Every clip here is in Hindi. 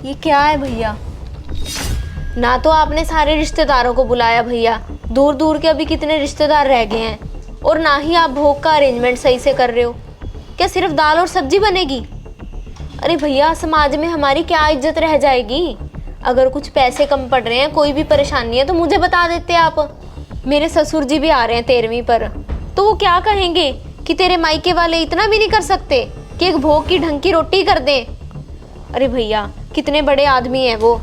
ये क्या है भैया? ना तो आपने सारे रिश्तेदारों को बुलाया भैया, दूर दूर के अभी कितने रिश्तेदार रह गए हैं, और ना ही आप भोग का अरेंजमेंट सही से कर रहे हो। क्या सिर्फ दाल और सब्जी बनेगी? अरे भैया, समाज में हमारी क्या इज्जत रह जाएगी? अगर कुछ पैसे कम पड़ रहे हैं, कोई भी परेशानी है तो मुझे बता देते आप। मेरे ससुर जी भी आ रहे हैं 13वीं पर, तो वो क्या कहेंगे कि तेरे मायके वाले इतना भी नहीं कर सकते कि एक भोग की ढंग की रोटी कर दें। अरे भैया, कितने बड़े आदमी हैं वो,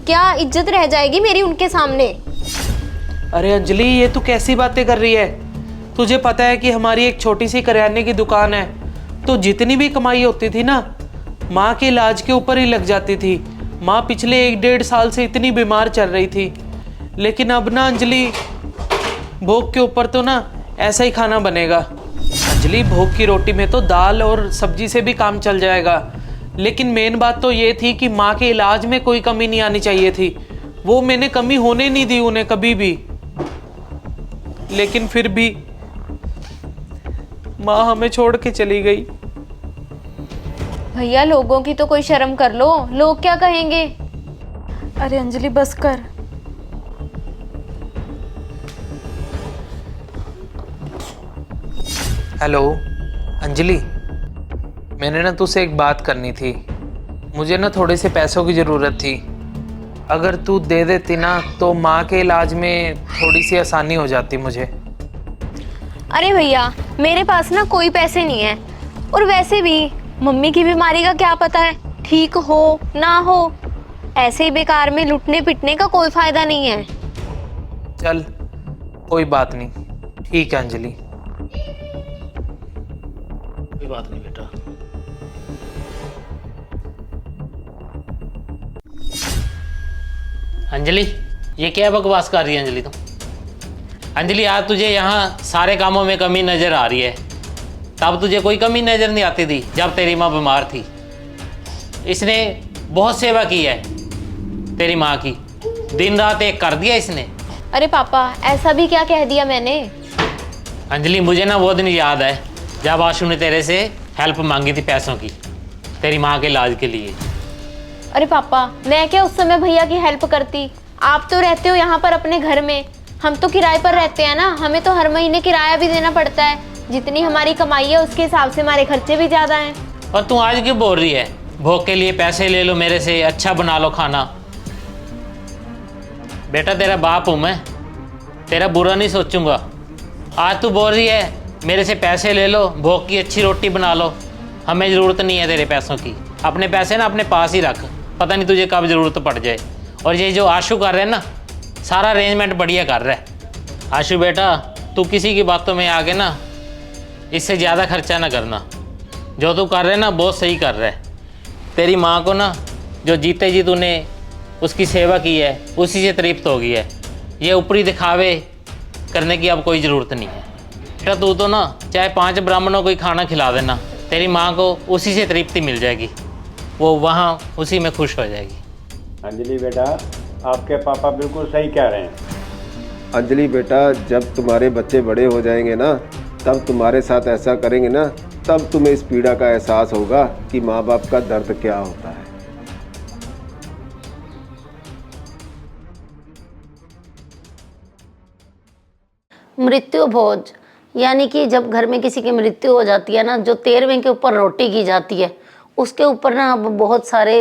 क्या इज्जत रह जाएगी मेरी उनके सामने? अरे अंजलि, ये तू कैसी बातें कर रही है? तुझे पता है कि हमारी एक छोटी सी करियाने की दुकान है, तो जितनी भी कमाई होती थी ना, माँ के इलाज के ऊपर ही लग जाती थी। माँ पिछले 1-1.5 साल से इतनी बीमार चल रही थी, लेकिन अब ना अंजलि, भोग के ऊपर तो ना ऐसा ही खाना बनेगा। अंजलि, भोग की रोटी में तो दाल और सब्जी से भी काम चल जाएगा, लेकिन मेन बात तो ये थी कि माँ के इलाज में कोई कमी नहीं आनी चाहिए थी। वो मैंने कमी होने नहीं दी उन्हें कभी भी, लेकिन फिर भी माँ हमें छोड़ के चली गई। भैया, लोगों की तो कोई शर्म कर लो, लोग क्या कहेंगे? अरे अंजलि, बस कर। हेलो अंजलि, मैंने ना तुझसे एक बात करनी थी। मुझे ना थोड़े से पैसों की ज़रूरत थी। अगर तू दे देती ना तो माँ के इलाज में थोड़ी सी आसानी हो जाती मुझे। अरे भैया, मेरे पास ना कोई पैसे नहीं है, और वैसे भी मम्मी की बीमारी का क्या पता है, ठीक हो ना हो। ऐसे ही बेकार में लुटने पिटने का कोई फायदा नहीं है। चल कोई बात नहीं, ठीक है अंजलि। कोई बात नहीं बेटा। अंजलि, ये क्या बकवास कर रही है अंजलि? तो अंजलि, आज तुझे यहाँ सारे कामों में कमी नजर आ रही है, तब तुझे कोई कमी नजर नहीं आती थी जब तेरी माँ बीमार थी। इसने बहुत सेवा की है तेरी माँ की, दिन रात एक कर दिया इसने। अरे पापा, ऐसा भी क्या कह दिया मैंने? अंजलि, मुझे ना वो दिन याद है जब आशु ने तेरे से हेल्प मांगी थी पैसों की, तेरी माँ के इलाज के लिए। अरे पापा, मैं क्या उस समय भैया की हेल्प करती? आप तो रहते हो यहाँ पर अपने घर में, हम तो किराए पर रहते हैं ना, हमें तो हर महीने किराया भी देना पड़ता है। जितनी हमारी कमाई है उसके हिसाब से हमारे खर्चे भी ज़्यादा हैं। और तू आज क्यों बोल रही है भोग के लिए पैसे ले लो मेरे से, अच्छा बना लो खाना? बेटा, तेरा बाप हूँ मैं, तेरा बुरा नहीं सोचूंगा। आज तू बोल रही है मेरे से पैसे ले लो, भोग की अच्छी रोटी बना लो। हमें ज़रूरत नहीं है तेरे पैसों की, अपने पैसे ना अपने पास ही रख, पता नहीं तुझे कब ज़रूरत पड़ जाए। और ये जो आशु कर रहे हैं ना, सारा अरेंजमेंट बढ़िया कर रहा है। आशु बेटा, तू किसी की बातों में आके ना इससे ज़्यादा खर्चा ना करना। जो तू कर रहा है ना बहुत सही कर रहा है। तेरी माँ को ना जो जीते जी तूने उसकी सेवा की है, उसी से तृप्त हो गई है। ये ऊपरी दिखावे करने की अब कोई ज़रूरत नहीं है। बेटा, तू तो ना चाहे 5 ब्राह्मणों को ही खाना खिला देना, तेरी माँ को उसी से तृप्ति मिल जाएगी, वो वहाँ उसी में खुश हो जाएगी। अंजलि बेटा, आपके पापा बिल्कुल सही कह रहे हैं। अंजलि बेटा, जब तुम्हारे बच्चे बड़े हो जाएंगे ना, तब तुम्हारे साथ ऐसा करेंगे ना, तब तुम्हें इस पीड़ा का एहसास होगा कि माँ बाप का दर्द क्या होता है। मृत्यु भोज यानी कि जब घर में किसी की मृत्यु हो जाती है ना, जो 13वें के ऊपर रोटी की जाती है, उसके ऊपर ना अब बहुत सारे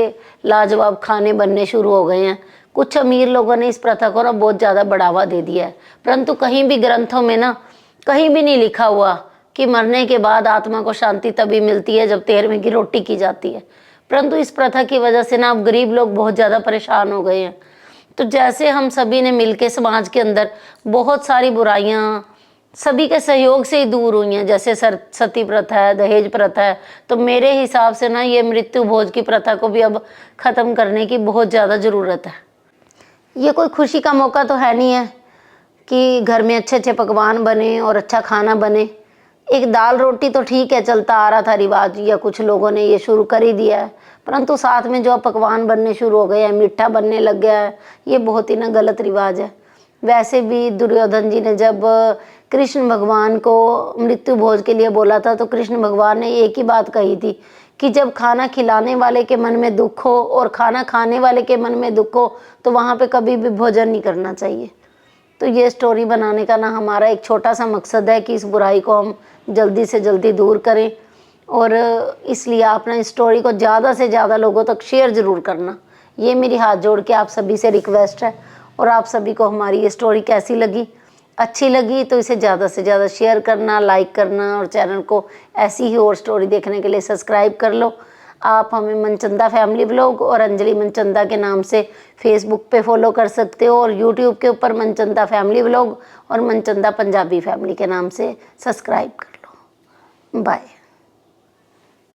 लाजवाब खाने बनने शुरू हो गए हैं। कुछ अमीर लोगों ने इस प्रथा को ना बहुत ज़्यादा बढ़ावा दे दिया है, परंतु कहीं भी ग्रंथों में ना कहीं भी नहीं लिखा हुआ कि मरने के बाद आत्मा को शांति तभी मिलती है जब 13वें की रोटी की जाती है। परंतु इस प्रथा की वजह से ना अब गरीब लोग बहुत ज़्यादा परेशान हो गए हैं। तो जैसे हम सभी ने मिलके समाज के अंदर बहुत सारी बुराइयां सभी के सहयोग से ही दूर हुई हैं, जैसे सती प्रथा है, दहेज प्रथा है, तो मेरे हिसाब से ना ये मृत्यु भोज की प्रथा को भी अब ख़त्म करने की बहुत ज़्यादा ज़रूरत है। ये कोई खुशी का मौका तो है नहीं है कि घर में अच्छे अच्छे पकवान बने और अच्छा खाना बने। एक दाल रोटी तो ठीक है, चलता आ रहा था रिवाज, या कुछ लोगों ने ये शुरू कर ही दिया है, परंतु साथ में जो पकवान बनने शुरू हो गए हैं, मीठा बनने लग गया है, ये बहुत ही ना गलत रिवाज है। वैसे भी दुर्योधन जी ने जब कृष्ण भगवान को मृत्यु भोज के लिए बोला था, तो कृष्ण भगवान ने एक ही बात कही थी कि जब खाना खिलाने वाले के मन में दुख हो और खाना खाने वाले के मन में दुख हो तो वहाँ पे कभी भी भोजन नहीं करना चाहिए। तो ये स्टोरी बनाने का ना हमारा एक छोटा सा मकसद है कि इस बुराई को हम जल्दी से जल्दी दूर करें, और इसलिए आप ना इस स्टोरी को ज़्यादा से ज़्यादा लोगों तक शेयर ज़रूर करना। ये मेरी हाथ जोड़ के आप सभी से रिक्वेस्ट है। और आप सभी को हमारी ये स्टोरी कैसी लगी, अच्छी लगी तो इसे ज़्यादा से ज़्यादा शेयर करना, लाइक करना, और चैनल को ऐसी ही और स्टोरी देखने के लिए सब्सक्राइब कर लो। आप हमें मनचंदा फैमिली व्लॉग और अंजलि मनचंदा के नाम से फेसबुक पे फॉलो कर सकते हो, और यूट्यूब के ऊपर मनचंदा फैमिली व्लॉग और मनचंदा पंजाबी फैमिली के नाम से सब्सक्राइब कर लो। बाय।